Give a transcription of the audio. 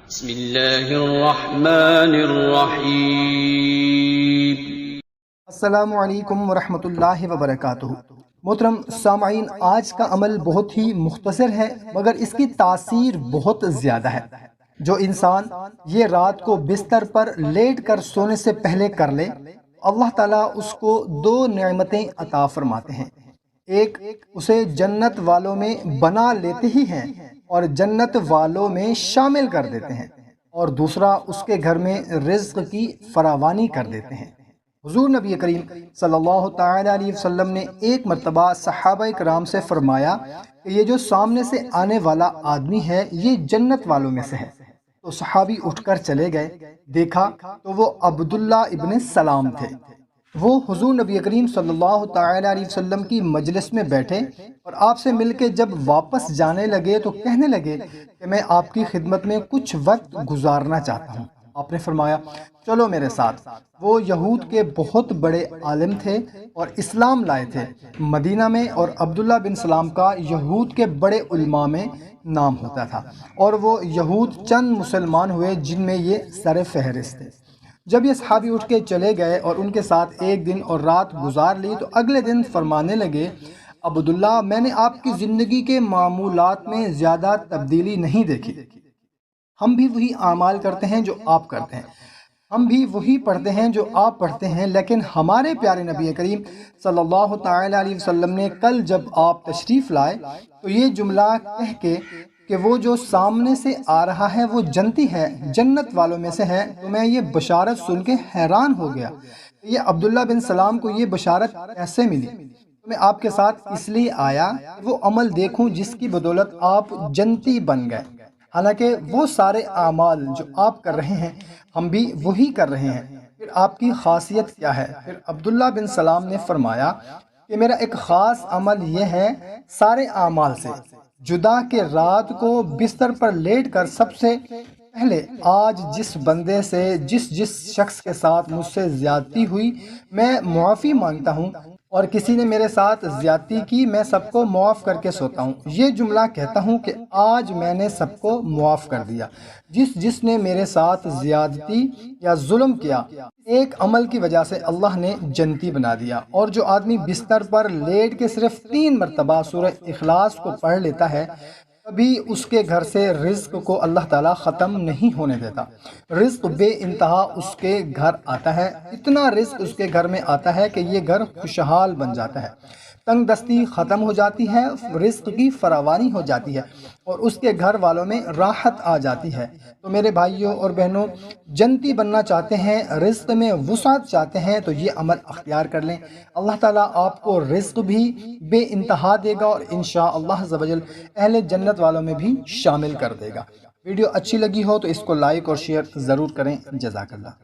بسم اللہ الرحمن الرحیم۔ السلام علیکم ورحمۃ اللہ وبرکاتہ۔ محترم سامعین، آج کا عمل بہت ہی مختصر ہے مگر اس کی تاثیر بہت زیادہ ہے۔ جو انسان یہ رات کو بستر پر لیٹ کر سونے سے پہلے کر لے، اللہ تعالیٰ اس کو دو نعمتیں عطا فرماتے ہیں۔ ایک، اسے جنت والوں میں بنا لیتے ہی ہیں اور جنت والوں میں شامل کر دیتے ہیں، اور دوسرا، اس کے گھر میں رزق کی فراوانی کر دیتے ہیں۔ حضور نبی کریم صلی اللہ تعالیٰ علیہ وسلم نے ایک مرتبہ صحابہ کرام سے فرمایا کہ یہ جو سامنے سے آنے والا آدمی ہے یہ جنت والوں میں سے ہے۔ تو صحابی اٹھ کر چلے گئے، دیکھا تو وہ عبداللہ ابن سلام تھے۔ وہ حضور نبی کریم صلی اللہ تعالیٰ علیہ وسلم کی مجلس میں بیٹھے اور آپ سے مل کے جب واپس جانے لگے تو کہنے لگے کہ میں آپ کی خدمت میں کچھ وقت گزارنا چاہتا ہوں۔ آپ نے فرمایا چلو میرے ساتھ۔ وہ یہود کے بہت بڑے عالم تھے اور اسلام لائے تھے مدینہ میں، اور عبداللہ بن سلام کا یہود کے بڑے علماء میں نام ہوتا تھا، اور وہ یہود چند مسلمان ہوئے جن میں یہ سر فہرست تھے۔ جب یہ صحابی اٹھ کے چلے گئے اور ان کے ساتھ ایک دن اور رات گزار لی تو اگلے دن فرمانے لگے، عبداللہ، میں نے آپ کی زندگی کے معمولات میں زیادہ تبدیلی نہیں دیکھی۔ ہم بھی وہی اعمال کرتے ہیں جو آپ کرتے ہیں، ہم بھی وہی پڑھتے ہیں جو آپ پڑھتے ہیں، لیکن ہمارے پیارے نبی کریم صلی اللہ تعالیٰ علیہ وسلم نے کل جب آپ تشریف لائے تو یہ جملہ کہہ کے کہ وہ جو سامنے سے آ رہا ہے وہ جنتی ہے، جنت والوں میں سے ہے، تو میں یہ بشارت سن کے حیران ہو گیا کہ یہ عبداللہ بن سلام کو یہ بشارت کیسے ملی۔ میں آپ کے ساتھ اس لیے آیا کہ وہ عمل دیکھوں جس کی بدولت آپ جنتی بن گئے۔ حالانکہ وہ سارے اعمال جو آپ کر رہے ہیں ہم بھی وہی کر رہے ہیں، پھر آپ کی خاصیت کیا ہے؟ پھر عبداللہ بن سلام نے فرمایا کہ میرا ایک خاص عمل یہ ہے سارے اعمال سے جدا کہ رات کو بستر پر لیٹ کر سب سے پہلے آج جس بندے سے جس شخص کے ساتھ مجھ سے زیادتی ہوئی میں معافی مانگتا ہوں، اور کسی نے میرے ساتھ زیادتی کی میں سب کو معاف کر کے سوتا ہوں۔ یہ جملہ کہتا ہوں کہ آج میں نے سب کو معاف کر دیا۔ جس نے میرے ساتھ زیادتی یا ظلم کیا، ایک عمل کی وجہ سے اللہ نے جنتی بنا دیا۔ اور جو آدمی بستر پر لیٹ کے صرف 3 مرتبہ سورہ اخلاص کو پڑھ لیتا ہے، کبھی اس کے گھر سے رزق کو اللہ تعالیٰ ختم نہیں ہونے دیتا۔ رزق بے انتہا اس کے گھر آتا ہے، اتنا رزق اس کے گھر میں آتا ہے کہ یہ گھر خوشحال بن جاتا ہے، تنگ دستی ختم ہو جاتی ہے، رزق کی فراوانی ہو جاتی ہے اور اس کے گھر والوں میں راحت آ جاتی ہے۔ تو میرے بھائیوں اور بہنوں، جنتی بننا چاہتے ہیں، رزق میں وسعت چاہتے ہیں تو یہ عمل اختیار کر لیں۔ اللہ تعالیٰ آپ کو رزق بھی بے انتہا دے گا اور انشاءاللہ عز و جل اہل جنت والوں میں بھی شامل کر دے گا۔ ویڈیو اچھی لگی ہو تو اس کو لائک اور شیئر ضرور کریں۔ جزاک اللہ۔